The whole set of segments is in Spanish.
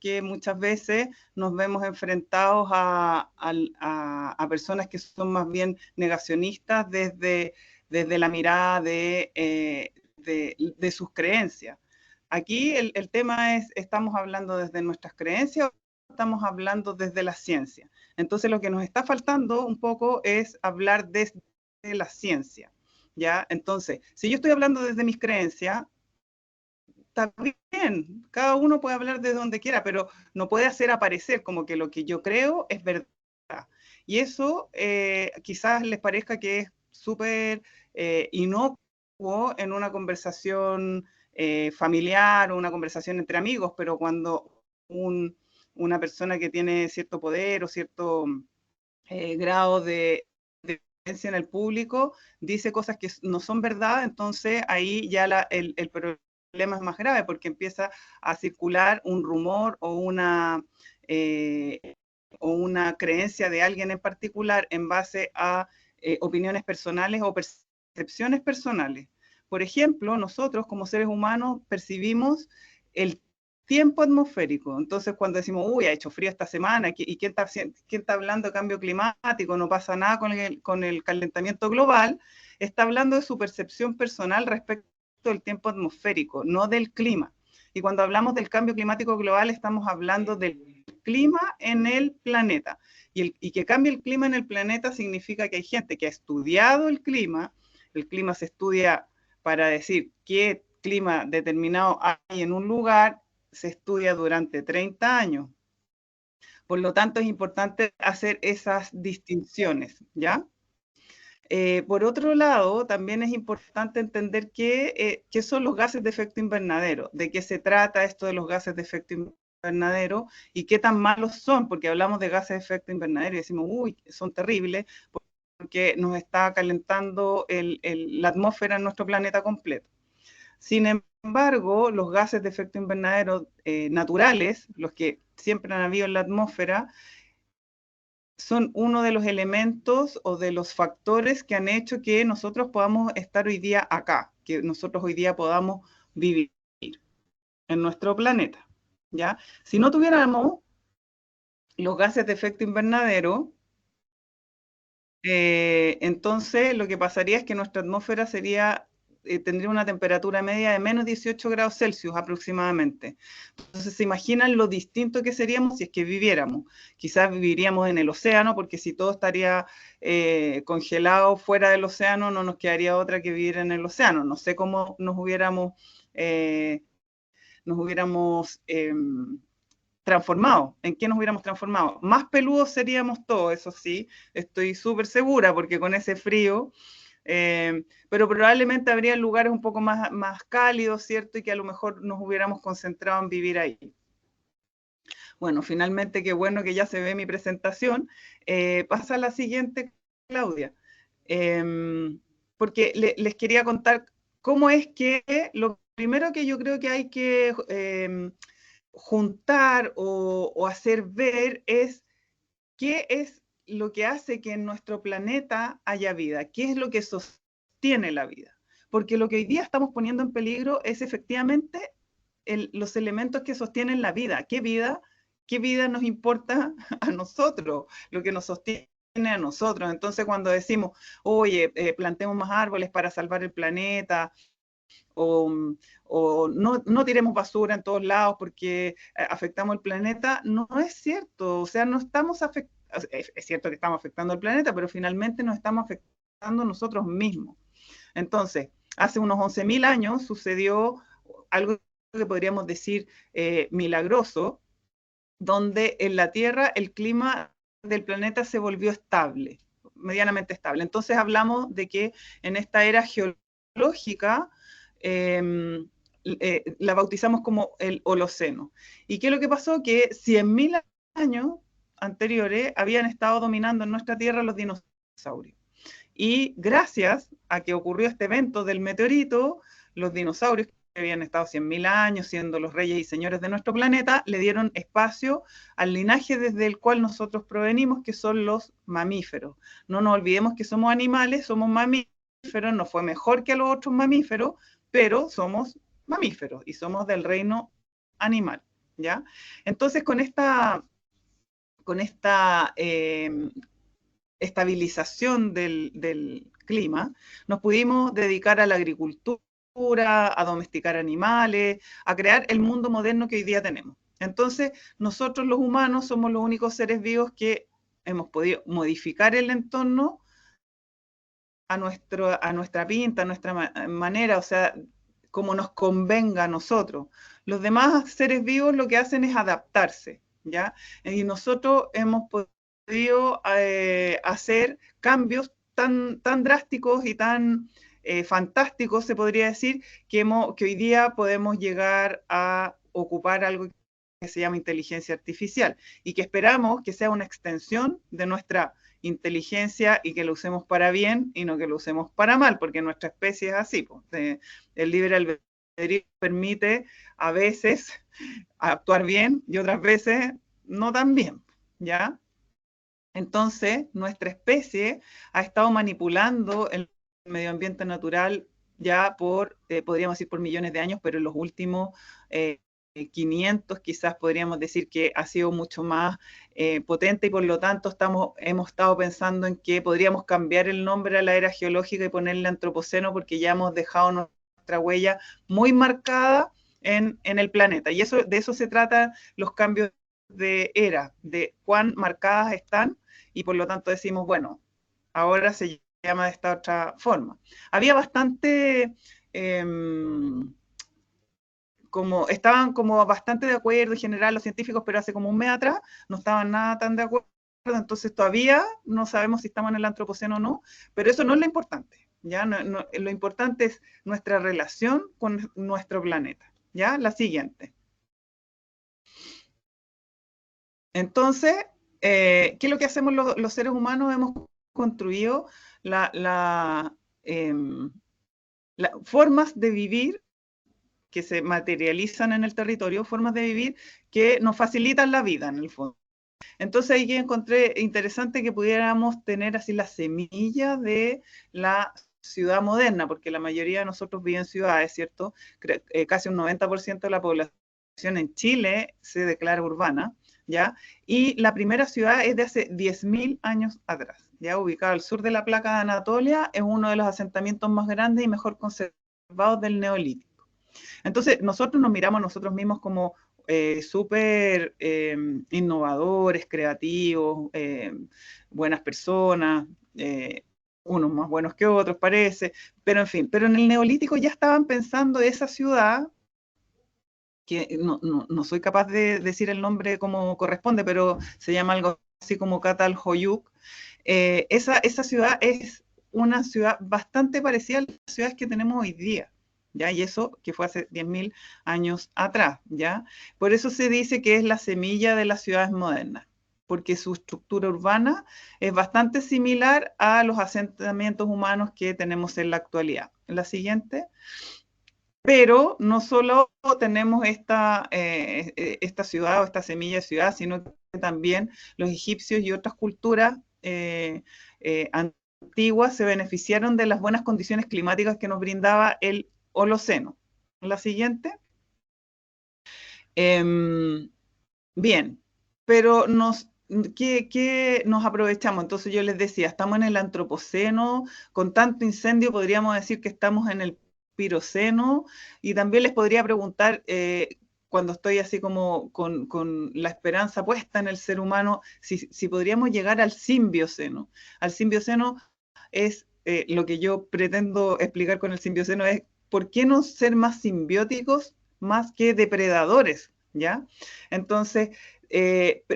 porque muchas veces nos vemos enfrentados a personas que son más bien negacionistas desde la mirada de sus creencias. Aquí el tema es, ¿estamos hablando desde nuestras creencias o estamos hablando desde la ciencia? Entonces lo que nos está faltando un poco es hablar desde la ciencia, ¿ya? Entonces, si yo estoy hablando desde mis creencias, está bien, cada uno puede hablar de donde quiera, pero no puede hacer aparecer como que lo que yo creo es verdad. Y eso quizás les parezca que es súper inocuo en una conversación familiar o una conversación entre amigos, pero cuando una persona que tiene cierto poder o cierto grado de influencia en el público dice cosas que no son verdad, entonces ahí ya el problema es más grave porque empieza a circular un rumor o una creencia de alguien en particular en base a opiniones personales o percepciones personales. Por ejemplo, nosotros como seres humanos percibimos el tiempo atmosférico. Entonces, cuando decimos, uy, ha hecho frío esta semana, ¿y quién está hablando de cambio climático? No pasa nada con el calentamiento global. Está hablando de su percepción personal respecto del tiempo atmosférico, no del clima. Y cuando hablamos del cambio climático global, estamos hablando del clima en el planeta. Y que cambie el clima en el planeta significa que hay gente que ha estudiado el clima se estudia para decir qué clima determinado hay en un lugar, se estudia durante 30 años. Por lo tanto, es importante hacer esas distinciones, ¿ya? Por otro lado, también es importante entender qué son los gases de efecto invernadero, de qué se trata esto de los gases de efecto invernadero y qué tan malos son, porque hablamos de gases de efecto invernadero y decimos, uy, son terribles, porque nos está calentando la atmósfera en nuestro planeta completo. Sin embargo, los gases de efecto invernadero naturales, los que siempre han habido en la atmósfera, son uno de los elementos o de los factores que han hecho que nosotros podamos estar hoy día acá, que nosotros hoy día podamos vivir en nuestro planeta, ¿ya? Si no tuviéramos los gases de efecto invernadero, entonces lo que pasaría es que nuestra atmósfera tendría una temperatura media de menos 18 grados Celsius aproximadamente. Entonces se imaginan lo distinto que seríamos si es que viviéramos. Quizás viviríamos en el océano, porque si todo estaría congelado fuera del océano, no nos quedaría otra que vivir en el océano. No sé cómo nos hubiéramos transformado, en qué nos hubiéramos transformado. Más peludos seríamos todos, eso sí, estoy súper segura, porque con ese frío, pero probablemente habría lugares un poco más cálidos, ¿cierto? Y que a lo mejor nos hubiéramos concentrado en vivir ahí. Bueno, finalmente, qué bueno que ya se ve mi presentación. Pasa a la siguiente, Claudia. Porque les quería contar cómo es que lo primero que yo creo que hay que juntar o hacer ver es qué es lo que hace que en nuestro planeta haya vida, qué es lo que sostiene la vida. Porque lo que hoy día estamos poniendo en peligro es efectivamente los elementos que sostienen la vida. ¿Qué vida nos importa a nosotros? Lo que nos sostiene a nosotros. Entonces, cuando decimos, oye, plantemos más árboles para salvar el planeta, o no tiremos basura en todos lados porque afectamos el planeta, no es cierto. O sea, no estamos afectando, es cierto que estamos afectando al planeta, pero finalmente nos estamos afectando nosotros mismos. Entonces, hace unos 11.000 años sucedió algo que podríamos decir milagroso, donde en la Tierra el clima del planeta se volvió estable, medianamente estable. Entonces hablamos de que en esta era geológica la bautizamos como el Holoceno. ¿Y qué es lo que pasó? Que 100.000 años anteriores habían estado dominando en nuestra Tierra los dinosaurios. Y gracias a que ocurrió este evento del meteorito, los dinosaurios que habían estado 100.000 años siendo los reyes y señores de nuestro planeta, le dieron espacio al linaje desde el cual nosotros provenimos, que son los mamíferos. No nos olvidemos que somos animales, somos mamíferos, no fue mejor que a los otros mamíferos, pero somos mamíferos y somos del reino animal, ¿ya? Entonces, con esta estabilización del clima, nos pudimos dedicar a la agricultura, a domesticar animales, a crear el mundo moderno que hoy día tenemos. Entonces, nosotros los humanos somos los únicos seres vivos que hemos podido modificar el entorno a nuestra pinta, a nuestra manera, o sea, como nos convenga a nosotros. Los demás seres vivos lo que hacen es adaptarse, ¿ya? Y nosotros hemos podido hacer cambios tan drásticos y tan fantásticos, se podría decir, que hoy día podemos llegar a ocupar algo que se llama inteligencia artificial y que esperamos que sea una extensión de nuestra inteligencia y que lo usemos para bien y no que lo usemos para mal, porque nuestra especie es así. Pues, el libre albedrío permite a veces actuar bien y otras veces no tan bien, ¿ya? Entonces, nuestra especie ha estado manipulando el medio ambiente natural ya podríamos decir por millones de años, pero en los últimos 500 quizás podríamos decir que ha sido mucho más potente y por lo tanto hemos estado pensando en que podríamos cambiar el nombre a la era geológica y ponerle antropoceno porque ya hemos dejado nuestra huella muy marcada en el planeta. Y de eso se trata los cambios de era, de cuán marcadas están y por lo tanto decimos, bueno, ahora se llama de esta otra forma. Había bastante... estaban como bastante de acuerdo en general los científicos, pero hace como un mes atrás no estaban nada tan de acuerdo, entonces todavía no sabemos si estamos en el antropoceno o no, pero eso no es lo importante, ¿ya? Lo importante es nuestra relación con nuestro planeta, ¿ya? La siguiente. Entonces, ¿qué es lo que hacemos los seres humanos? Hemos construido formas de vivir que se materializan en el territorio, formas de vivir que nos facilitan la vida en el fondo. Entonces ahí encontré interesante que pudiéramos tener así la semilla de la ciudad moderna, porque la mayoría de nosotros vive en ciudades, ¿cierto? Casi un 90% de la población en Chile se declara urbana, ¿ya? Y la primera ciudad es de hace 10.000 años atrás, ya ubicado al sur de la placa de Anatolia, es uno de los asentamientos más grandes y mejor conservados del Neolítico. Entonces, nosotros nos miramos a nosotros mismos como súper innovadores, creativos, buenas personas, unos más buenos que otros parece, pero en fin, pero en el Neolítico ya estaban pensando esa ciudad, que no soy capaz de decir el nombre como corresponde, pero se llama algo así como Catalhoyuk. Esa ciudad es una ciudad bastante parecida a las ciudades que tenemos hoy día. ¿Ya? Y eso que fue hace 10.000 años atrás, ¿ya? Por eso se dice que es la semilla de las ciudades modernas, porque su estructura urbana es bastante similar a los asentamientos humanos que tenemos en la actualidad. La siguiente. Pero no solo tenemos esta ciudad o esta semilla de ciudad, sino que también los egipcios y otras culturas antiguas se beneficiaron de las buenas condiciones climáticas que nos brindaba el Holoceno. La siguiente. Bien, pero ¿qué nos aprovechamos? Entonces yo les decía, estamos en el Antropoceno, con tanto incendio podríamos decir que estamos en el Piroceno, y también les podría preguntar, cuando estoy así como con la esperanza puesta en el ser humano, si podríamos llegar al Simbioceno. Al Simbioceno es lo que yo pretendo explicar con el Simbioceno es por qué no ser más simbióticos más que depredadores, ¿ya? Entonces,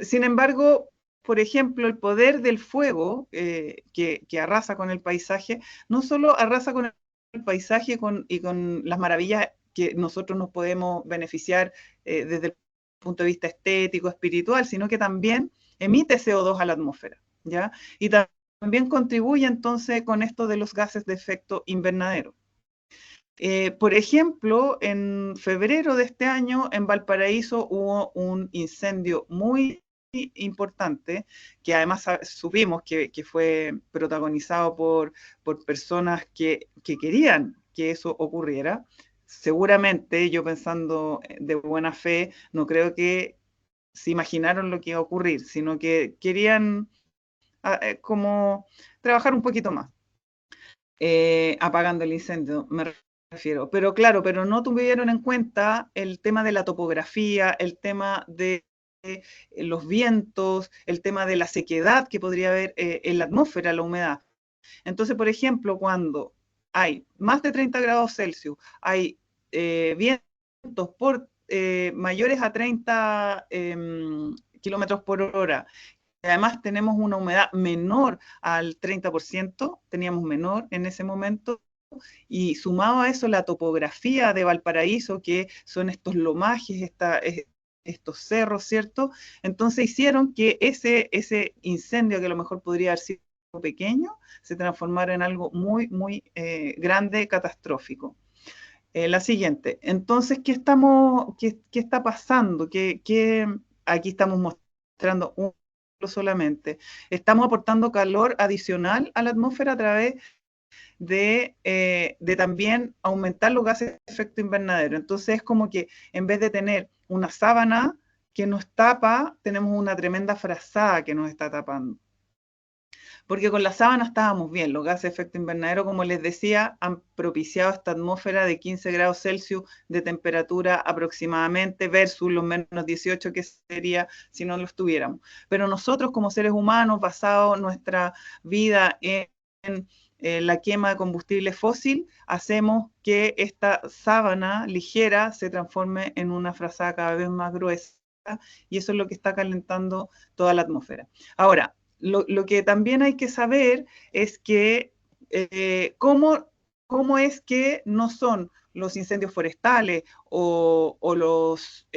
sin embargo, por ejemplo, el poder del fuego que arrasa con el paisaje, no solo arrasa con el paisaje y con las maravillas que nosotros nos podemos beneficiar desde el punto de vista estético, espiritual, sino que también emite CO2 a la atmósfera, ¿ya? Y también contribuye entonces con esto de los gases de efecto invernadero. Por ejemplo, en febrero de este año en Valparaíso hubo un incendio muy importante, que además supimos que fue protagonizado por personas que querían que eso ocurriera. seguramente, yo pensando de buena fe, no creo que se imaginaron lo que iba a ocurrir, sino que querían como trabajar un poquito más, apagando el incendio, me refiero. Pero claro, pero no tuvieron en cuenta el tema de la topografía, el tema de los vientos, el tema de la sequedad que podría haber en la atmósfera, la humedad. Entonces, por ejemplo, cuando hay más de 30 grados Celsius, hay vientos mayores a 30 kilómetros por hora, y además tenemos una humedad menor al 30%, teníamos menor en ese momento, y sumado a eso la topografía de Valparaíso, que son estos lomajes, estos cerros, ¿cierto? Entonces hicieron que ese incendio, que a lo mejor podría haber sido pequeño, se transformara en algo muy, muy grande, catastrófico. La siguiente. Entonces, ¿qué está pasando? Aquí estamos mostrando un solamente. Estamos aportando calor adicional a la atmósfera a través de también aumentar los gases de efecto invernadero. Entonces es como que en vez de tener una sábana que nos tapa, tenemos una tremenda frazada que nos está tapando. Porque con la sábana estábamos bien, los gases de efecto invernadero, como les decía, han propiciado esta atmósfera de 15 grados Celsius de temperatura aproximadamente versus los menos 18 que sería si no los tuviéramos. Pero nosotros como seres humanos, basado nuestra vida en la quema de combustible fósil, hacemos que esta sábana ligera se transforme en una frazada cada vez más gruesa, y eso es lo que está calentando toda la atmósfera. Ahora, lo que también hay que saber es que cómo es que no son los incendios forestales o los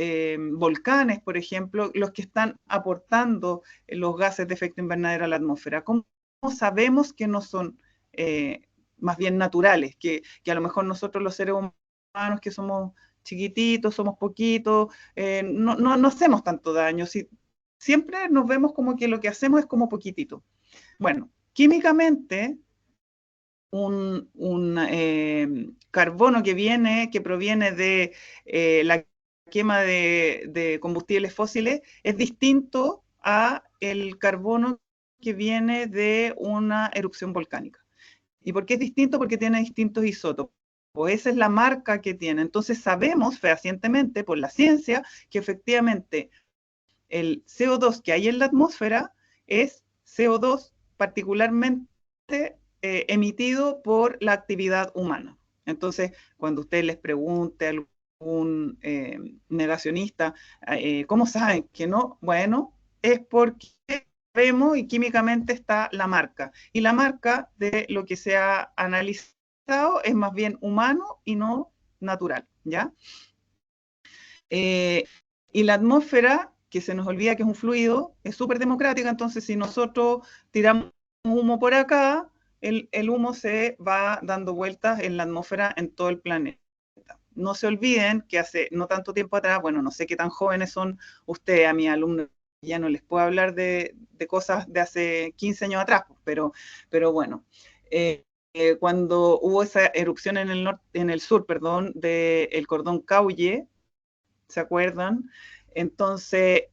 volcanes, por ejemplo, los que están aportando los gases de efecto invernadero a la atmósfera. ¿Cómo sabemos que no son más bien naturales? Que a lo mejor nosotros los seres humanos que somos chiquititos, somos poquitos, no hacemos tanto daño. Si, siempre nos vemos como que lo que hacemos es como poquitito. Bueno, químicamente, un carbono que proviene de la quema de combustibles fósiles es distinto a el carbono que viene de una erupción volcánica. ¿Y por qué es distinto? Porque tiene distintos isótopos. Esa es la marca que tiene. Entonces sabemos fehacientemente por la ciencia que efectivamente el CO2 que hay en la atmósfera es CO2 particularmente emitido por la actividad humana. Entonces, cuando usted les pregunte a algún negacionista, ¿cómo saben que no? Bueno, es porque vemos y químicamente está la marca. Y la marca de lo que se ha analizado es más bien humano y no natural, ¿ya? Y la atmósfera, que se nos olvida que es un fluido, es súper democrática, entonces si nosotros tiramos humo por acá, el humo se va dando vueltas en la atmósfera en todo el planeta. No se olviden que hace no tanto tiempo atrás, bueno, no sé qué tan jóvenes son ustedes, a mis alumnos ya no les puedo hablar de cosas de hace 15 años atrás, pero bueno, cuando hubo esa erupción en el sur, perdón, del cordón Caulle, ¿se acuerdan? Entonces,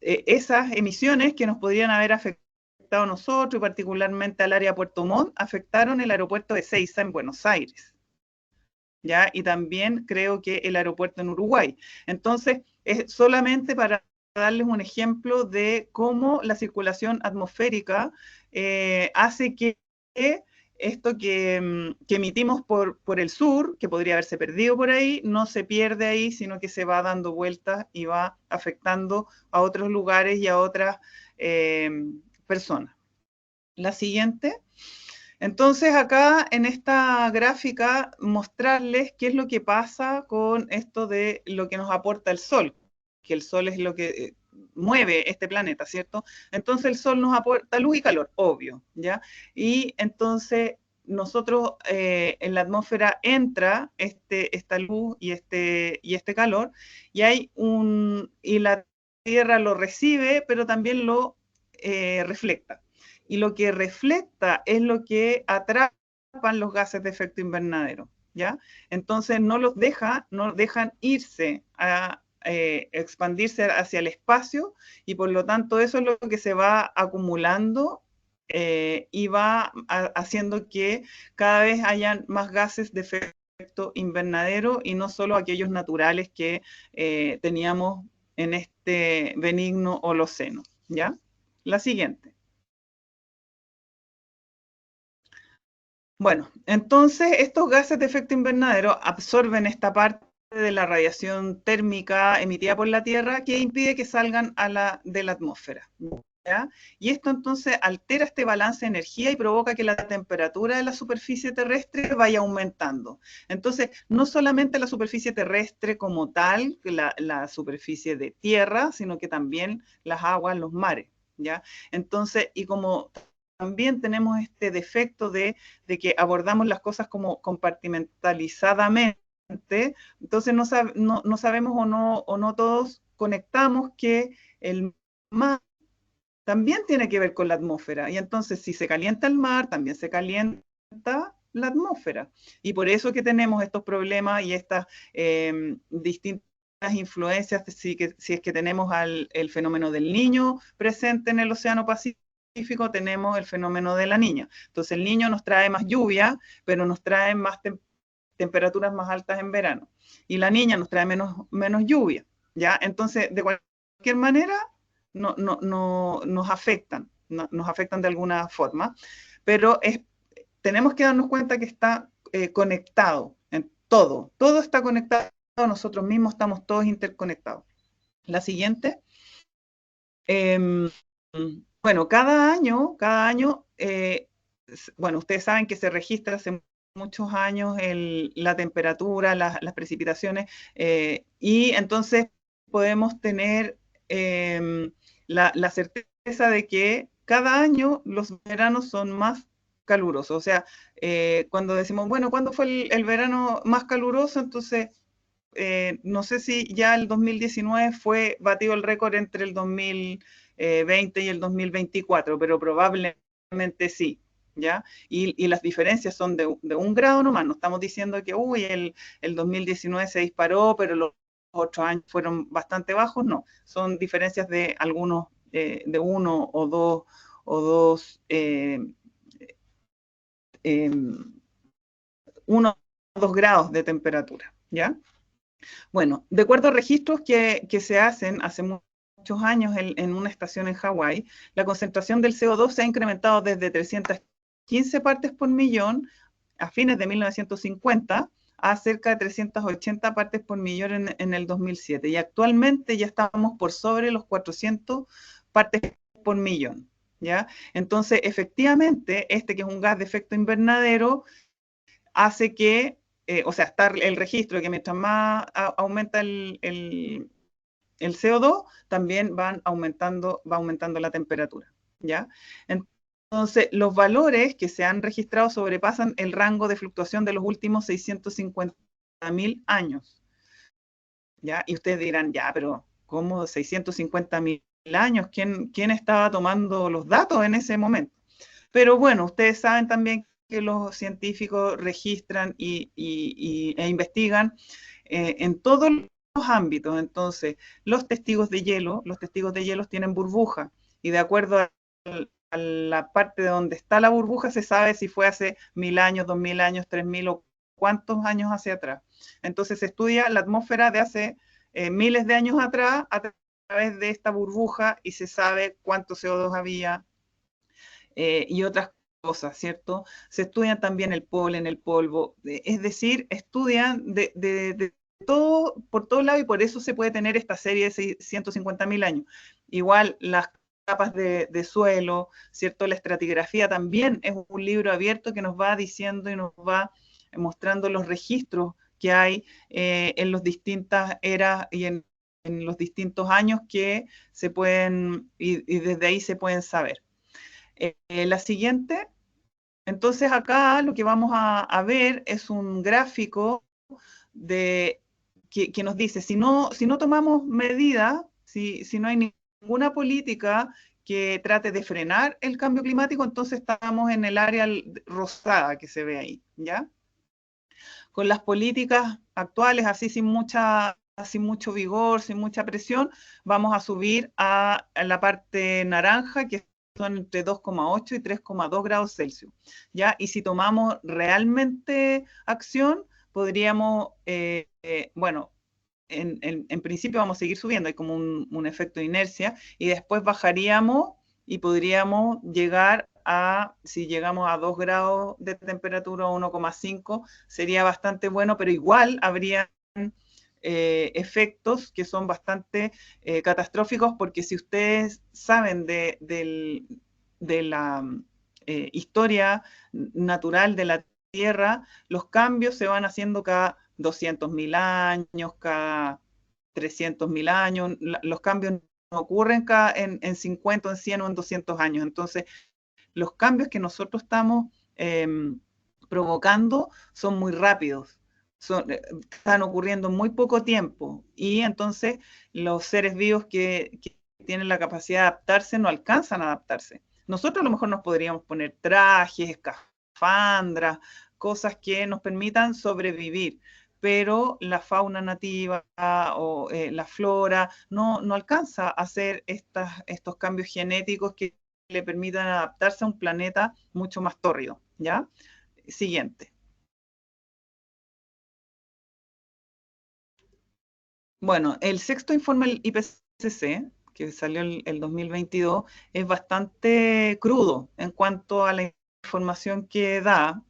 esas emisiones que nos podrían haber afectado a nosotros y particularmente al área de Puerto Montt, afectaron el aeropuerto de Ezeiza en Buenos Aires, ¿ya? Y también creo que el aeropuerto en Uruguay. Entonces, es solamente para darles un ejemplo de cómo la circulación atmosférica hace que esto que emitimos por el sur, que podría haberse perdido por ahí, no se pierde ahí, sino que se va dando vueltas y va afectando a otros lugares y a otras personas. La siguiente. Entonces acá en esta gráfica mostrarles qué es lo que pasa con esto de lo que nos aporta el Sol, que el Sol es lo que mueve este planeta, ¿cierto? Entonces el Sol nos aporta luz y calor, obvio, ¿ya? Y entonces nosotros en la atmósfera entra esta luz y este calor, y la Tierra lo recibe, pero también lo refleja. Y lo que refleja es lo que atrapan los gases de efecto invernadero. ¿ya? Entonces no dejan irse a expandirse hacia el espacio, y por lo tanto eso es lo que se va acumulando y va haciendo que cada vez hayan más gases de efecto invernadero y no solo aquellos naturales que teníamos en este benigno Holoceno, ¿ya? La siguiente. Bueno, entonces estos gases de efecto invernadero absorben esta parte de la radiación térmica emitida por la Tierra que impide que salgan de la atmósfera, ¿ya? Y esto entonces altera este balance de energía y provoca que la temperatura de la superficie terrestre vaya aumentando. Entonces, no solamente la superficie terrestre como tal, la superficie de tierra, sino que también las aguas, los mares, ¿ya? Entonces, y como también tenemos este defecto de que abordamos las cosas como compartimentalizadamente, entonces no sabemos o no todos conectamos que el mar también tiene que ver con la atmósfera. Y entonces si se calienta el mar, también se calienta la atmósfera. Y por eso que tenemos estos problemas y estas distintas influencias, si es que tenemos el fenómeno del Niño presente en el Océano Pacífico, tenemos el fenómeno de la Niña. Entonces el Niño nos trae más lluvia, pero nos trae más temperaturas más altas en verano. Y la Niña nos trae menos lluvia, ¿ya? Entonces, de cualquier manera, nos afectan, nos afectan de alguna forma, pero tenemos que darnos cuenta que está conectado en todo está conectado, nosotros mismos estamos todos interconectados. La siguiente. Eh, bueno, cada año bueno, ustedes saben que se registra hace muchos años la temperatura, las precipitaciones, y entonces podemos tener la certeza de que cada año los veranos son más calurosos. O sea, cuando decimos, bueno, ¿cuándo fue el verano más caluroso? Entonces, no sé si ya el 2019 fue batido el récord entre el 2020 y el 2024, pero probablemente sí, ¿ya? Y las diferencias son de 1 grado nomás, no estamos diciendo que, uy, el 2019 se disparó, pero los otros años fueron bastante bajos, no, son diferencias de algunos, de 1 o 2 grados de temperatura, ¿ya? Bueno, de acuerdo a registros que se hacen hace muchos años en una estación en Hawái, la concentración del CO2 se ha incrementado desde 315 partes por millón a fines de 1950 a cerca de 380 partes por millón en el 2007. Y actualmente ya estamos por sobre los 400 partes por millón, ¿ya? Entonces, efectivamente, que es un gas de efecto invernadero, hace que, o sea, está el registro de que mientras más aumenta el CO2, también va aumentando la temperatura, ¿ya? Entonces, los valores que se han registrado sobrepasan el rango de fluctuación de los últimos 650.000 años, ¿ya? Y ustedes dirán, ya, pero ¿cómo 650.000 años? ¿Quién estaba tomando los datos en ese momento? Pero bueno, ustedes saben también que los científicos registran e investigan en todos los ámbitos. Entonces, los testigos de hielo tienen burbuja, y de acuerdo a la parte de donde está la burbuja se sabe si fue hace 1000 años, 2000 años, 3000 o cuántos años hacia atrás. Entonces se estudia la atmósfera de hace miles de años atrás a través de esta burbuja, y se sabe cuánto CO2 había, y otras cosas, ¿cierto? Se estudian también el polen, el polvo, es decir, estudian de todo, por todos lados, y por eso se puede tener esta serie de 650.000 años. Igual las capas de suelo, ¿cierto? La estratigrafía también es un libro abierto que nos va diciendo y nos va mostrando los registros que hay en las distintas eras y en los distintos años que se pueden, y desde ahí se pueden saber. La siguiente. Entonces acá lo que vamos a ver es un gráfico que nos dice, si no tomamos medidas, si no hay ninguna política que trate de frenar el cambio climático, entonces estamos en el área rosada que se ve ahí, ¿ya? Con las políticas actuales, así sin mucho vigor, sin mucha presión, vamos a subir a la parte naranja, que son entre 2,8 y 3,2 grados Celsius, ¿ya? Y si tomamos realmente acción, podríamos, bueno, en principio vamos a seguir subiendo, hay como un efecto de inercia, y después bajaríamos y podríamos llegar a, si llegamos a 2 grados de temperatura, 1,5, sería bastante bueno, pero igual habría efectos que son bastante catastróficos, porque si ustedes saben de la historia natural de la Tierra, los cambios se van haciendo cada 200.000 años, cada 300.000 años, los cambios no ocurren en 50, en 100 o en 200 años. Entonces, los cambios que nosotros estamos provocando son muy rápidos, están ocurriendo en muy poco tiempo, y entonces los seres vivos que tienen la capacidad de adaptarse no alcanzan a adaptarse. Nosotros a lo mejor nos podríamos poner trajes, escafandras, cosas que nos permitan sobrevivir, pero la fauna nativa o la flora no alcanza a hacer estos cambios genéticos que le permitan adaptarse a un planeta mucho más tórrido, ¿ya? Siguiente. Bueno, el sexto informe del IPCC, que salió el 2022, es bastante crudo en cuanto a la información que da,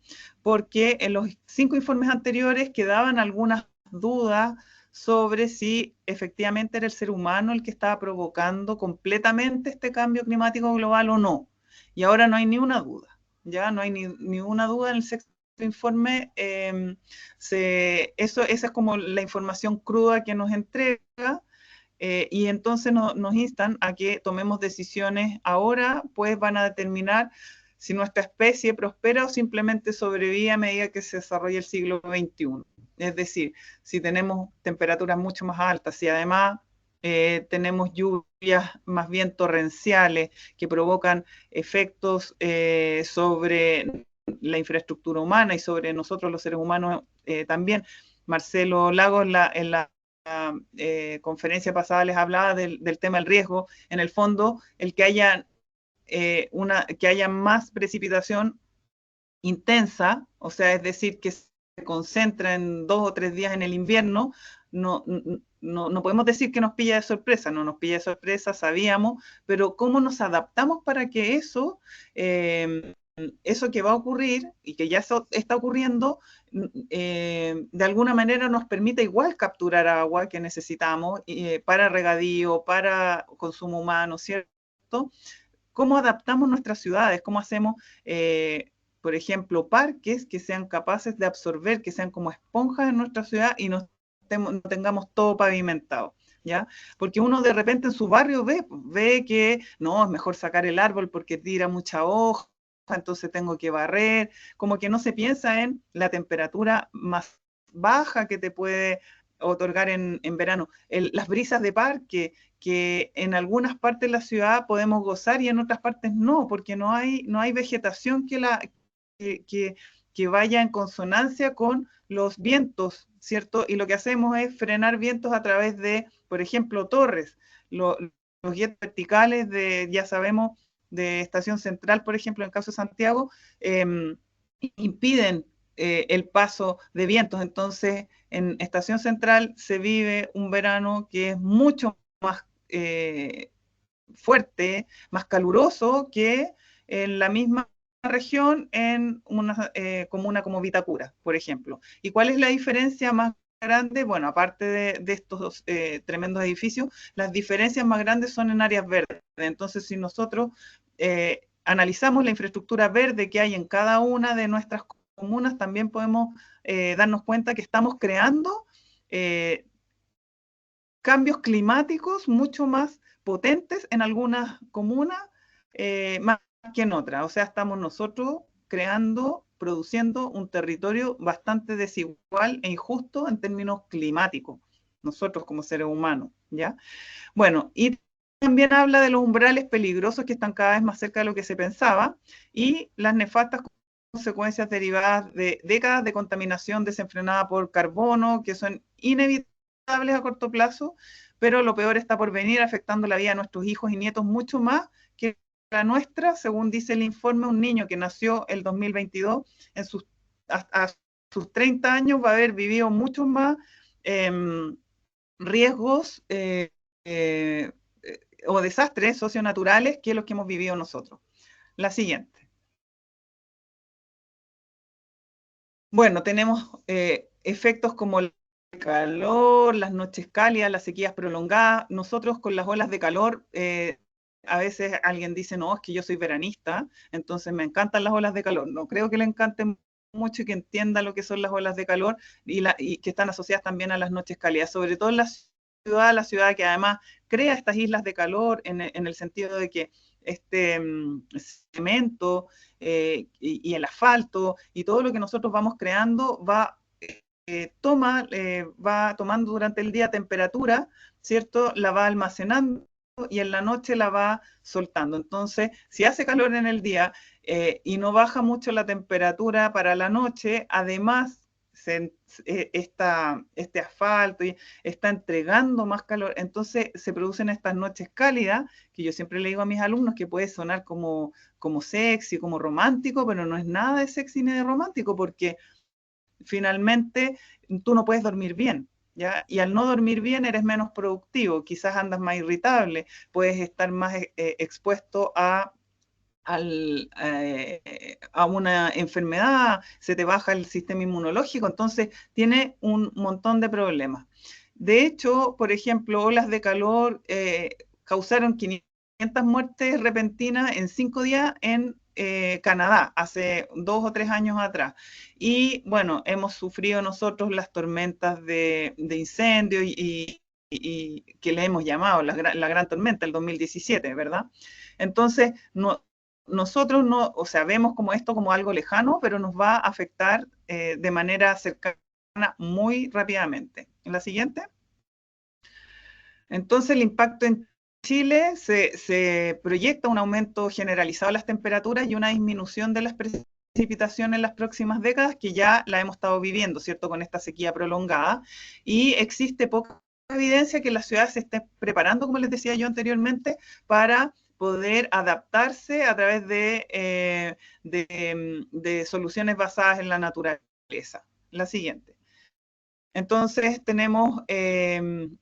porque en los 5 informes anteriores quedaban algunas dudas sobre si efectivamente era el ser humano el que estaba provocando completamente este cambio climático global o no. Y ahora no hay ni una duda, ya no hay ni una duda en el sexto informe. Esa es como la información cruda que nos entrega, y entonces nos instan a que tomemos decisiones ahora, pues van a determinar si nuestra especie prospera o simplemente sobrevive a medida que se desarrolla el siglo XXI. Es decir, si tenemos temperaturas mucho más altas, si además tenemos lluvias más bien torrenciales que provocan efectos sobre la infraestructura humana y sobre nosotros los seres humanos también. Marcelo Lagos en la conferencia pasada les hablaba del tema del riesgo. En el fondo, el que haya, que haya más precipitación intensa, o sea, es decir, que se concentra en 2 o 3 días en el invierno, no podemos decir que nos pilla de sorpresa, no nos pilla de sorpresa, sabíamos, pero ¿cómo nos adaptamos para que eso que va a ocurrir y que ya está ocurriendo, de alguna manera nos permite igual capturar agua que necesitamos para regadío, para consumo humano, ¿cierto? ¿Cómo adaptamos nuestras ciudades? ¿Cómo hacemos, por ejemplo, parques que sean capaces de absorber, que sean como esponjas en nuestra ciudad y no tengamos todo pavimentado? ¿Ya? Porque uno de repente en su barrio ve que no, es mejor sacar el árbol porque tira mucha hoja, entonces tengo que barrer, como que no se piensa en la temperatura más baja que te puede otorgar en verano. Las brisas de parque, que en algunas partes de la ciudad podemos gozar y en otras partes no, porque no hay vegetación que vaya en consonancia con los vientos, ¿cierto? Y lo que hacemos es frenar vientos a través de, por ejemplo, torres. Los guías verticales ya sabemos, de Estación Central, por ejemplo, en el caso de Santiago, impiden el paso de vientos. Entonces, en Estación Central se vive un verano que es mucho más fuerte, más caluroso que en la misma región en una comuna como Vitacura, por ejemplo. ¿Y cuál es la diferencia más grande? Bueno, aparte de estos tremendos edificios, las diferencias más grandes son en áreas verdes. Entonces, si nosotros analizamos la infraestructura verde que hay en cada una de nuestras comunas, también podemos darnos cuenta que estamos creando cambios climáticos mucho más potentes en algunas comunas más que en otras. O sea, estamos nosotros creando, produciendo un territorio bastante desigual e injusto en términos climáticos, nosotros como seres humanos, ¿ya? Bueno, y también habla de los umbrales peligrosos que están cada vez más cerca de lo que se pensaba y las nefastas consecuencias derivadas de décadas de contaminación desenfrenada por carbono, que son inevitables a corto plazo, pero lo peor está por venir, afectando la vida de nuestros hijos y nietos mucho más que la nuestra. Según dice el informe, un niño que nació el 2022, a sus 30 años va a haber vivido muchos más riesgos o desastres socionaturales que los que hemos vivido nosotros. La siguiente. Bueno, tenemos efectos como el calor, las noches cálidas, las sequías prolongadas. Nosotros con las olas de calor, a veces alguien dice, no, es que yo soy veranista, entonces me encantan las olas de calor. No creo que le encanten mucho y que entienda lo que son las olas de calor y que están asociadas también a las noches cálidas, sobre todo en la ciudad que además crea estas islas de calor en el sentido de que este cemento y el asfalto y todo lo que nosotros vamos creando va tomando durante el día temperatura, ¿cierto? La va almacenando y en la noche la va soltando. Entonces, si hace calor en el día y no baja mucho la temperatura para la noche, además este asfalto está entregando más calor, entonces se producen estas noches cálidas, que yo siempre le digo a mis alumnos que puede sonar como sexy, como romántico, pero no es nada de sexy ni de romántico, porque finalmente tú no puedes dormir bien, ¿ya? Y al no dormir bien eres menos productivo, quizás andas más irritable, puedes estar más expuesto a una enfermedad, se te baja el sistema inmunológico, entonces tiene un montón de problemas. De hecho, por ejemplo, olas de calor causaron 500 muertes repentinas en 5 días en Canadá, hace 2 o 3 años atrás. Y bueno, hemos sufrido nosotros las tormentas de incendio y que le hemos llamado la gran tormenta, el 2017, ¿verdad? Entonces, nosotros no, o sea, vemos como esto como algo lejano, pero nos va a afectar de manera cercana muy rápidamente. ¿En la siguiente? Entonces, el impacto en Chile se proyecta un aumento generalizado de las temperaturas y una disminución de las precipitaciones en las próximas décadas, que ya la hemos estado viviendo, ¿cierto?, con esta sequía prolongada, y existe poca evidencia que las ciudades se estén preparando, como les decía yo anteriormente, para poder adaptarse a través de soluciones basadas en la naturaleza. La siguiente. Entonces tenemos este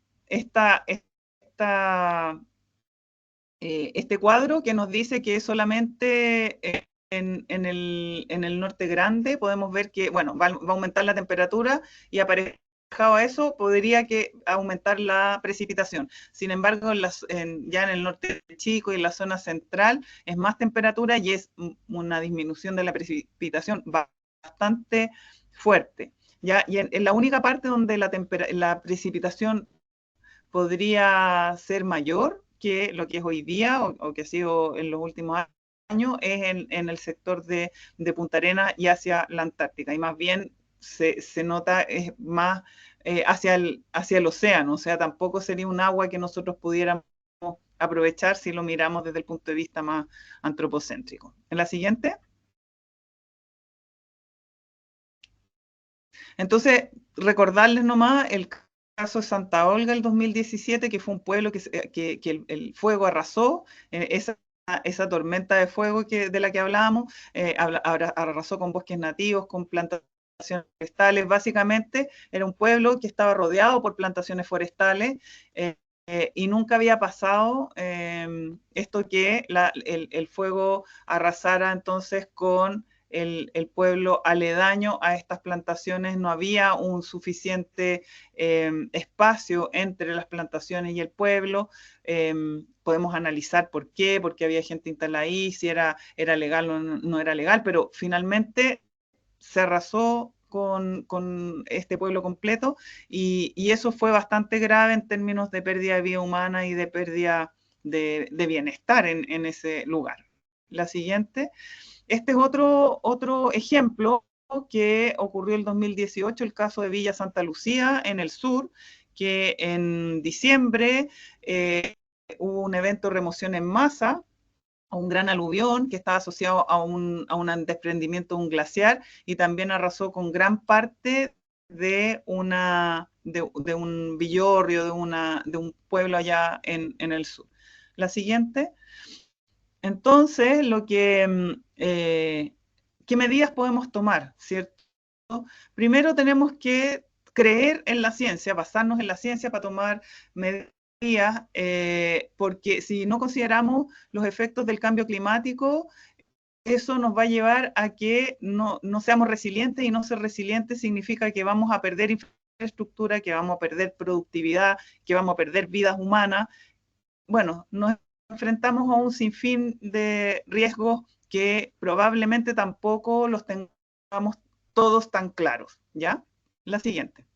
cuadro que nos dice que solamente en el norte grande podemos ver que, bueno, va a aumentar la temperatura y aparejado a eso podría aumentar la precipitación. Sin embargo, ya en el norte chico y en la zona central es más temperatura y es una disminución de la precipitación bastante fuerte. ¿Ya? Y en la única parte donde la precipitación podría ser mayor que lo que es hoy día o que ha sido en los últimos años es en el sector de Punta Arenas y hacia la Antártica. Y más bien se nota es más hacia el océano, o sea, tampoco sería un agua que nosotros pudiéramos aprovechar si lo miramos desde el punto de vista más antropocéntrico. En la siguiente. Entonces, recordarles nomás el caso de Santa Olga el 2017, que fue un pueblo que el fuego arrasó, esa tormenta de fuego de la que hablábamos, arrasó con bosques nativos, con plantaciones forestales. Básicamente era un pueblo que estaba rodeado por plantaciones forestales y nunca había pasado esto que el fuego arrasara entonces con el pueblo aledaño a estas plantaciones. No había un suficiente espacio entre las plantaciones y el pueblo. Podemos analizar por qué, porque había gente instalada ahí, si era legal o no era legal, pero finalmente se arrasó con este pueblo completo y eso fue bastante grave en términos de pérdida de vida humana y de pérdida de bienestar en ese lugar. La siguiente. Este es otro ejemplo que ocurrió el 2018, el caso de Villa Santa Lucía en el sur, que en diciembre hubo un evento de remoción en masa un gran aluvión que estaba asociado a un desprendimiento de un glaciar y también arrasó con gran parte de un villorrio, de un pueblo allá en el sur. La siguiente. Entonces, ¿qué medidas podemos tomar? ¿Cierto? Primero tenemos que creer en la ciencia, basarnos en la ciencia para tomar medidas, porque si no consideramos los efectos del cambio climático, eso nos va a llevar a que no seamos resilientes, y no ser resilientes significa que vamos a perder infraestructura, que vamos a perder productividad, que vamos a perder vidas humanas. Bueno, nos enfrentamos a un sinfín de riesgos que probablemente tampoco los tengamos todos tan claros, ¿ya? La siguiente.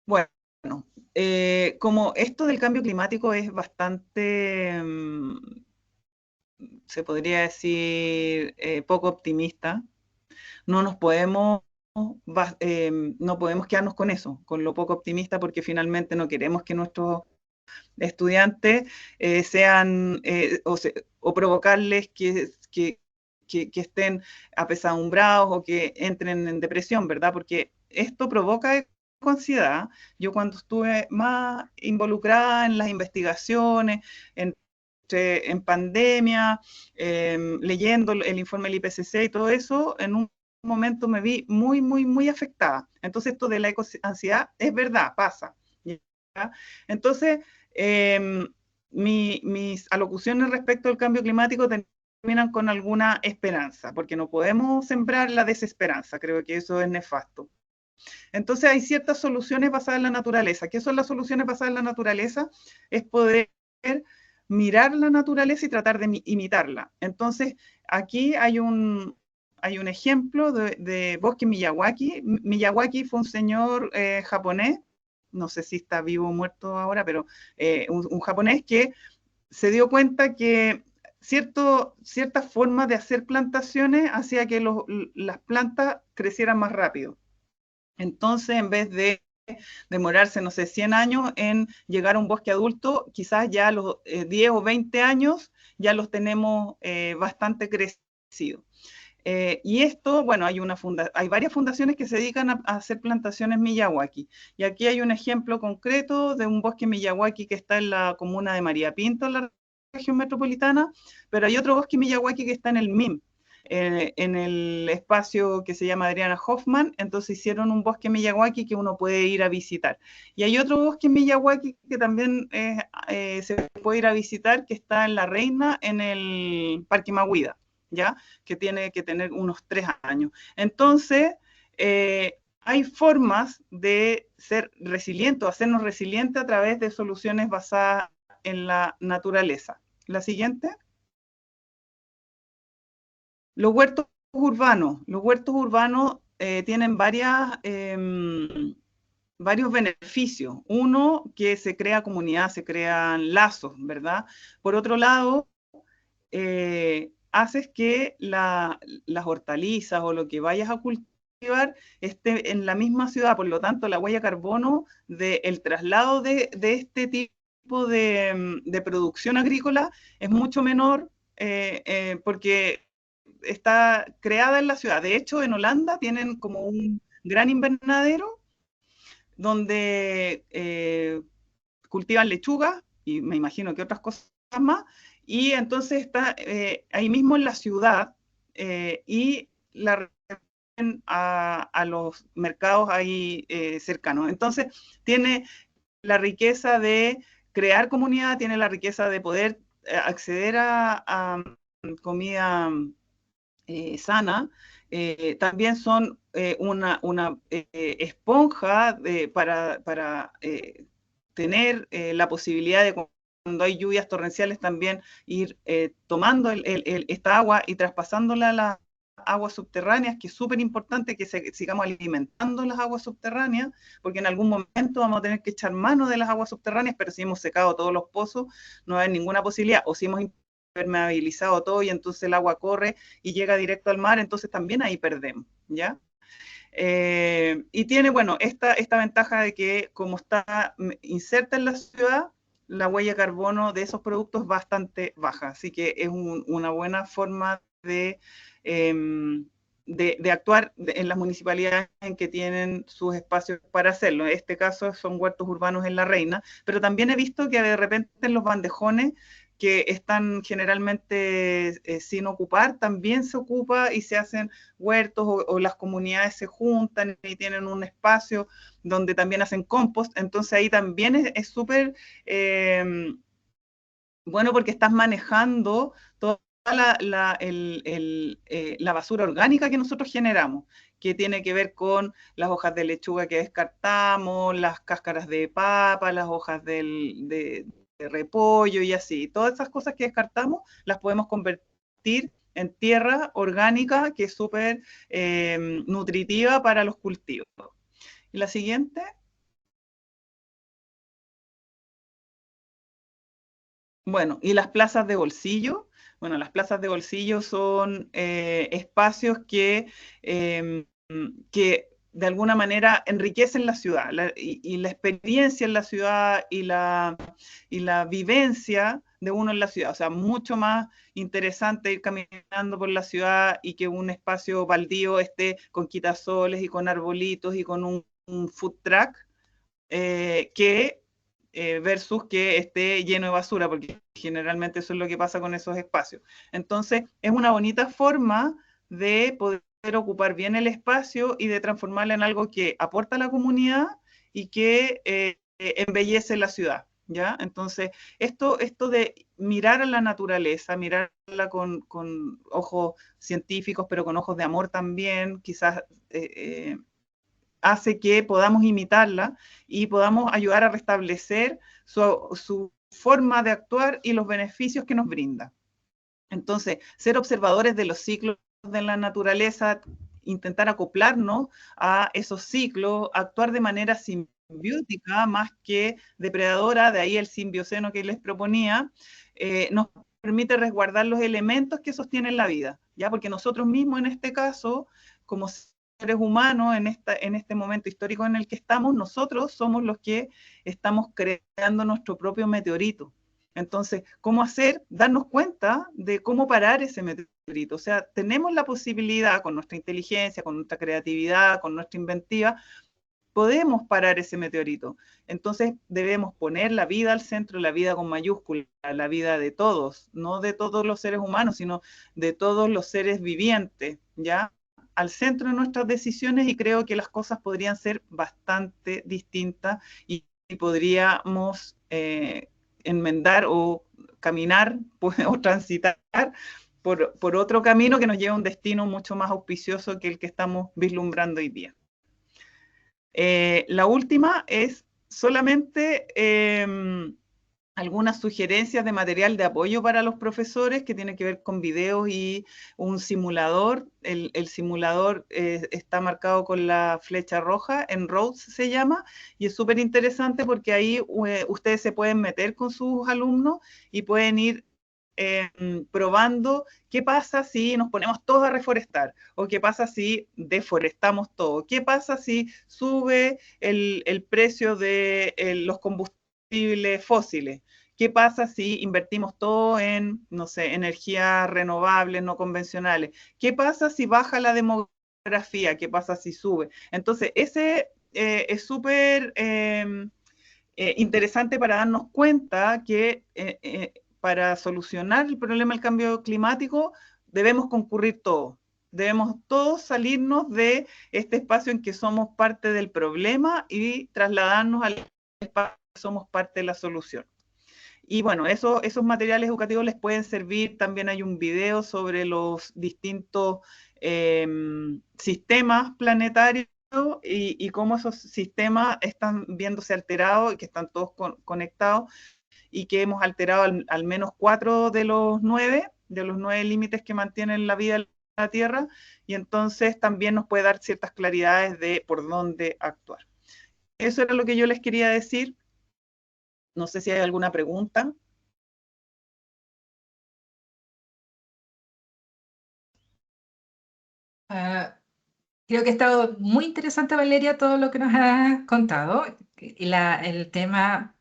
Bueno, como esto del cambio climático es bastante, se podría decir, poco optimista, no nos podemos, no podemos quedarnos con eso, con lo poco optimista, porque finalmente no queremos que nuestros estudiantes sean, o provocarles que estén apesadumbrados o que entren en depresión, ¿verdad? Porque esto provoca ansiedad. Yo cuando estuve más involucrada en las investigaciones, en pandemia, leyendo el informe del IPCC y todo eso, en un momento me vi muy, muy, muy afectada. Entonces esto de la ecoansiedad es verdad, pasa. ¿Ya? Entonces, mis alocuciones respecto al cambio climático terminan con alguna esperanza, porque no podemos sembrar la desesperanza, creo que eso es nefasto. Entonces hay ciertas soluciones basadas en la naturaleza. ¿Qué son las soluciones basadas en la naturaleza? Es poder mirar la naturaleza y tratar de imitarla. Entonces, aquí hay un ejemplo de bosque Miyawaki. Miyawaki fue un señor japonés, no sé si está vivo o muerto ahora, pero un japonés que se dio cuenta que ciertas formas de hacer plantaciones hacía que las plantas crecieran más rápido. Entonces, en vez de demorarse, no sé, 100 años en llegar a un bosque adulto, quizás ya a los 10 o 20 años ya los tenemos bastante crecidos. Y esto, bueno, hay varias fundaciones que se dedican a hacer plantaciones Miyawaki. Y aquí hay un ejemplo concreto de un bosque Miyawaki que está en la comuna de María Pinto, en la región metropolitana, pero hay otro bosque Miyawaki que está en el MIM, en el espacio que se llama Adriana Hoffman. Entonces hicieron un bosque Miyawaki que uno puede ir a visitar. Y hay otro bosque Miyawaki que también se puede ir a visitar, que está en La Reina, en el Parque Mahuida, ¿ya? Que tiene que tener unos 3 años. Entonces, hay formas de ser resiliente o hacernos resilientes a través de soluciones basadas en la naturaleza. La siguiente. Los huertos urbanos. Los huertos urbanos tienen varios beneficios. Uno, que se crea comunidad, se crean lazos, ¿verdad? Por otro lado, haces que las hortalizas o lo que vayas a cultivar esté en la misma ciudad. Por lo tanto, la huella de carbono del traslado de este tipo de producción agrícola es mucho menor, porque está creada en la ciudad. De hecho, en Holanda tienen como un gran invernadero donde cultivan lechuga y me imagino que otras cosas más, y entonces está ahí mismo en la ciudad, y la a los mercados ahí cercanos. Entonces, tiene la riqueza de crear comunidad, tiene la riqueza de poder acceder a comida sana. También son una esponja para tener la posibilidad de, cuando hay lluvias torrenciales, también ir tomando esta agua y traspasándola a las aguas subterráneas, que es súper importante que sigamos alimentando las aguas subterráneas, porque en algún momento vamos a tener que echar mano de las aguas subterráneas, pero si hemos secado todos los pozos, no hay ninguna posibilidad. O si hemos permeabilizado todo y entonces el agua corre y llega directo al mar, entonces también ahí perdemos, ¿ya? Y tiene, bueno, esta ventaja de que como está inserta en la ciudad, la huella de carbono de esos productos es bastante baja. Así que es una buena forma de actuar en las municipalidades en que tienen sus espacios para hacerlo. En este caso son huertos urbanos en La Reina, pero también he visto que de repente en los bandejones que están generalmente sin ocupar, también se ocupa y se hacen huertos o las comunidades se juntan y tienen un espacio donde también hacen compost, entonces ahí también es súper bueno porque estás manejando toda la basura orgánica que nosotros generamos, que tiene que ver con las hojas de lechuga que descartamos, las cáscaras de papa, las hojas de repollo y así. Todas esas cosas que descartamos las podemos convertir en tierra orgánica que es súper nutritiva para los cultivos. Y la siguiente. Bueno, y las plazas de bolsillo. Bueno, las plazas de bolsillo son espacios que de alguna manera enriquecen la ciudad y la experiencia en la ciudad y la vivencia de uno en la ciudad. O sea, mucho más interesante ir caminando por la ciudad y que un espacio baldío esté con quitasoles y con arbolitos y con un food truck que versus que esté lleno de basura, porque generalmente eso es lo que pasa con esos espacios. Entonces, es una bonita forma de poder ocupar bien el espacio y de transformarlo en algo que aporta a la comunidad y que embellece la ciudad. ¿Ya? Entonces, esto de mirar a la naturaleza, mirarla con ojos científicos, pero con ojos de amor también, quizás hace que podamos imitarla y podamos ayudar a restablecer su forma de actuar y los beneficios que nos brinda. Entonces, ser observadores de los ciclos de la naturaleza, intentar acoplarnos a esos ciclos, actuar de manera simbiótica más que depredadora, de ahí el simbioceno que les proponía, nos permite resguardar los elementos que sostienen la vida, ¿ya? Porque nosotros mismos en este caso, como seres humanos en este momento histórico en el que estamos, nosotros somos los que estamos creando nuestro propio meteorito. Entonces, ¿cómo hacer? Darnos cuenta de cómo parar ese meteorito. O sea, tenemos la posibilidad con nuestra inteligencia, con nuestra creatividad, con nuestra inventiva, podemos parar ese meteorito. Entonces, debemos poner la vida al centro, la vida con mayúscula, la vida de todos, no de todos los seres humanos, sino de todos los seres vivientes, ¿ya? Al centro de nuestras decisiones y creo que las cosas podrían ser bastante distintas y podríamos enmendar o caminar o transitar por otro camino que nos lleva a un destino mucho más auspicioso que el que estamos vislumbrando hoy día. La última es solamente algunas sugerencias de material de apoyo para los profesores que tiene que ver con videos y un simulador. El simulador está marcado con la flecha roja, en Roads se llama, y es súper interesante porque ahí ustedes se pueden meter con sus alumnos y pueden ir probando qué pasa si nos ponemos todos a reforestar o qué pasa si deforestamos todo, qué pasa si sube el precio de los combustibles fósiles. ¿Qué pasa si invertimos todo en, no sé, energías renovables, no convencionales? ¿Qué pasa si baja la demografía? ¿Qué pasa si sube? Entonces, ese es súper interesante para darnos cuenta que para solucionar el problema del cambio climático debemos concurrir todos. Debemos todos salirnos de este espacio en que somos parte del problema y trasladarnos al espacio en que somos parte de la solución. Y bueno, esos materiales educativos les pueden servir. También hay un video sobre los distintos sistemas planetarios y cómo esos sistemas están viéndose alterados y que están todos conectados y que hemos alterado al menos 4 de los 9 límites que mantienen la vida en la Tierra, y entonces también nos puede dar ciertas claridades de por dónde actuar. Eso era lo que yo les quería decir. No sé si hay alguna pregunta. Ah, creo que ha estado muy interesante, Valeria, todo lo que nos has contado. Y el tema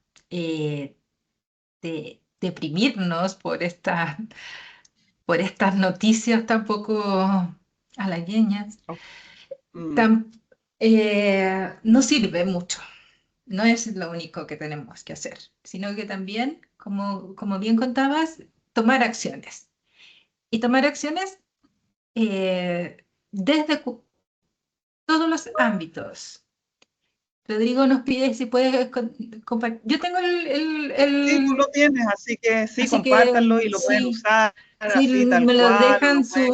deprimirnos por estas noticias tan poco halagüeñas, Oh, mm, tan- no sirve mucho. No es lo único que tenemos que hacer, sino que también, como bien contabas, tomar acciones. Y tomar acciones desde todos los ámbitos. Rodrigo nos pide si puedes compartir. Yo tengo sí, tú lo tienes, así que sí, así que compártanlo y lo pueden sí, usar si así tal me lo cual, o lo dejan pueden...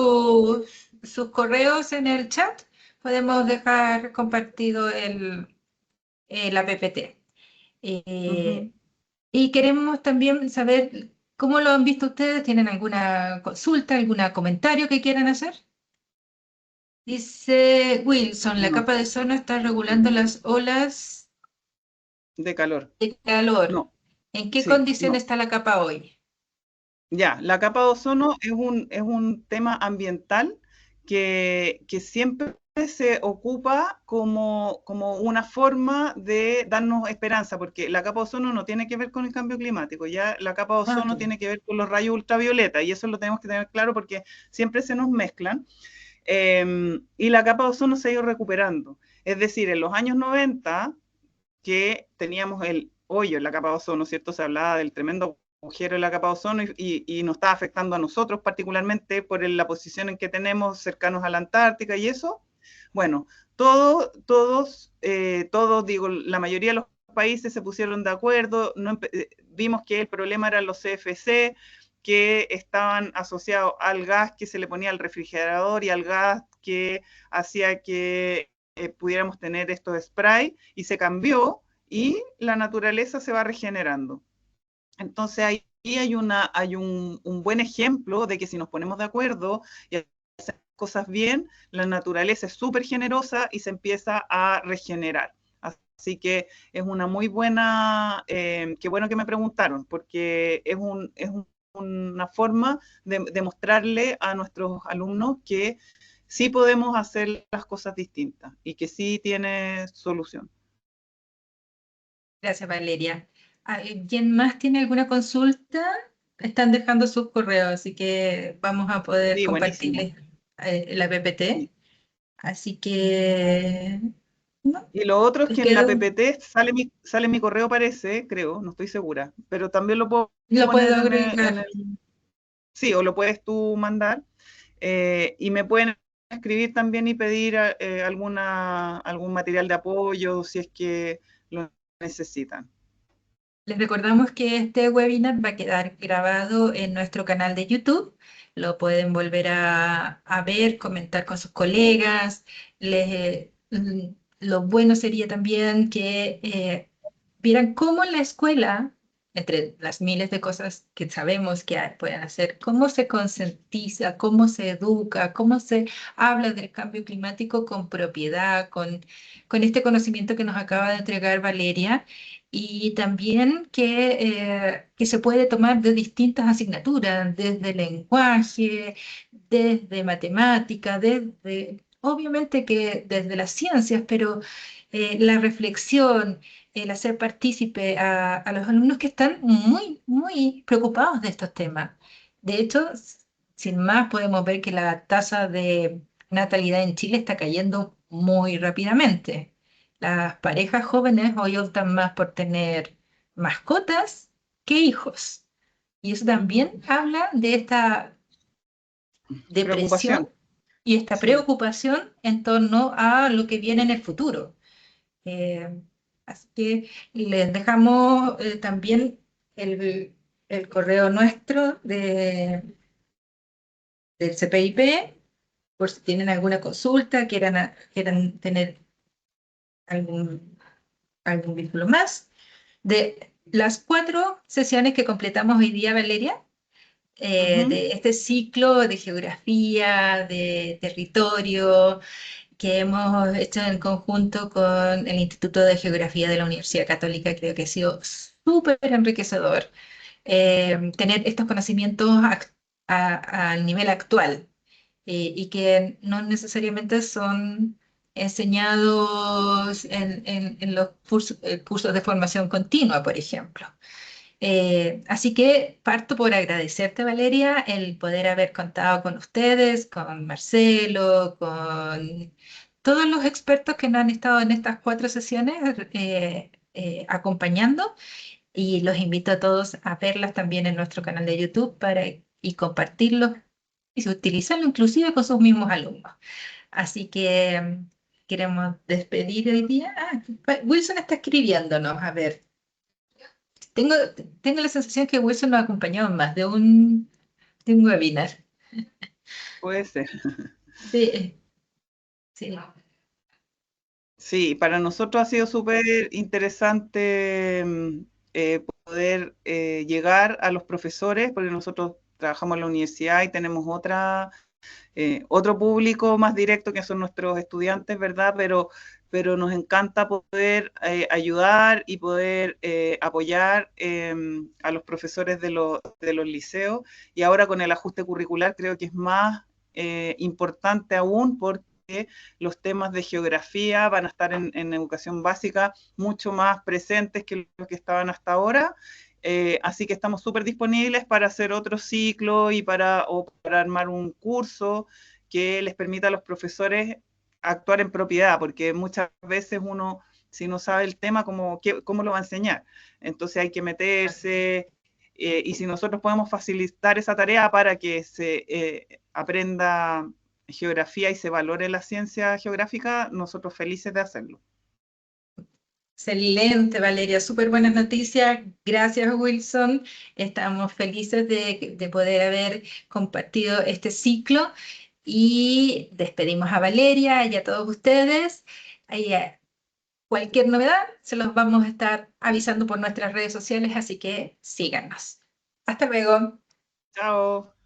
sus correos en el chat, podemos dejar compartido la PPT. Ujú. Y queremos también saber cómo lo han visto ustedes. ¿Tienen alguna consulta, algún comentario que quieran hacer? Dice Wilson, la No, capa de ozono está regulando las olas de calor. de calor. No, ¿En qué sí, condición no. está la capa hoy? Ya, la capa de ozono es un tema ambiental que siempre se ocupa como una forma de darnos esperanza, porque la capa de ozono no tiene que ver con el cambio climático, ya la capa de Ah, ozono ok. tiene que ver con los rayos ultravioleta, y eso lo tenemos que tener claro porque siempre se nos mezclan. Y la capa de ozono se ha ido recuperando. Es decir, en los años 90, que teníamos el hoyo en la capa de ozono, ¿cierto? Se hablaba del tremendo agujero en la capa de ozono y nos está afectando a nosotros particularmente por la posición en que tenemos cercanos a la Antártica y eso. Bueno, todos, digo, la mayoría de los países se pusieron de acuerdo, no, vimos que el problema eran los CFC, que estaban asociados al gas que se le ponía al refrigerador y al gas que hacía que pudiéramos tener estos spray y se cambió y la naturaleza se va regenerando. Entonces ahí hay un buen ejemplo de que si nos ponemos de acuerdo y hacemos cosas bien, la naturaleza es súper generosa y se empieza a regenerar. Así que es una muy buena, qué bueno que me preguntaron, porque una forma de mostrarle a nuestros alumnos que sí podemos hacer las cosas distintas y que sí tiene solución. Gracias, Valeria. ¿Quién más tiene alguna consulta? Están dejando sus correos, así que vamos a poder Sí, buenísimo. compartirles la PPT. Sí. Así que, no, Y lo otro es les que en la quedo, PPT sale mi correo, parece, creo, no estoy segura, pero también lo puedo lo poner puedo en agregar. sí, o lo puedes tú mandar, y me pueden escribir también y pedir algún material de apoyo si es que lo necesitan. Les recordamos que este webinar va a quedar grabado en nuestro canal de YouTube. Lo pueden volver a ver, comentar con sus colegas. Lo bueno sería también que vieran cómo en la escuela, entre las miles de cosas que sabemos que pueden hacer, cómo se concientiza, cómo se educa, cómo se habla del cambio climático con propiedad, con este conocimiento que nos acaba de entregar Valeria y también que se puede tomar de distintas asignaturas, desde lenguaje, desde matemática, obviamente que desde las ciencias, pero la reflexión, el hacer partícipe a los alumnos que están muy, muy preocupados de estos temas. De hecho, sin más, podemos ver que la tasa de natalidad en Chile está cayendo muy rápidamente. Las parejas jóvenes hoy optan más por tener mascotas que hijos. Y eso Ujú. también habla de esta Preocupación, depresión y esta sí. preocupación en torno a lo que viene en el futuro. Eh, Así que les dejamos también el, el correo nuestro del CPIP por si tienen alguna consulta, quieran tener algún, algún vínculo más. De las 4 sesiones que completamos hoy día, Valeria, Ujú. de este ciclo de geografía, de territorio, que hemos hecho en conjunto con el Instituto de Geografía de la Universidad Católica, creo que ha sido súper enriquecedor tener estos conocimientos al nivel actual y que no necesariamente son enseñados en los cursos de formación continua, por ejemplo. Así que parto por agradecerte, Valeria, el poder haber contado con ustedes, con Marcelo, con todos los expertos que nos han estado en estas 4 sesiones acompañando. Y los invito a todos a verlas también en nuestro canal de YouTube y compartirlos y utilizarlo inclusive con sus mismos alumnos. Así que queremos despedir hoy día. Wilson está escribiéndonos. A ver, tengo, tengo la sensación que Wilson nos ha acompañado en más de un webinar. Puede ser. Sí, sí. Sí, para nosotros ha sido súper interesante poder llegar a los profesores, porque nosotros trabajamos en la universidad y tenemos otro público más directo que son nuestros estudiantes, ¿verdad? Pero nos encanta poder ayudar y poder apoyar a los profesores de los liceos. Y ahora con el ajuste curricular creo que es más importante aún porque los temas de geografía van a estar en educación básica mucho más presentes que los que estaban hasta ahora. Así que estamos súper disponibles para hacer otro ciclo y para armar un curso que les permita a los profesores actuar en propiedad, porque muchas veces uno, si no sabe el tema, ¿cómo lo va a enseñar? Entonces hay que meterse, y si nosotros podemos facilitar esa tarea para que se aprenda geografía y se valore la ciencia geográfica, nosotros felices de hacerlo. Excelente, Valeria, súper buenas noticias. Gracias, Wilson. Estamos felices de poder haber compartido este ciclo y despedimos a Valeria y a todos ustedes. Cualquier novedad se los vamos a estar avisando por nuestras redes sociales, así que síganos. Hasta luego. Chao.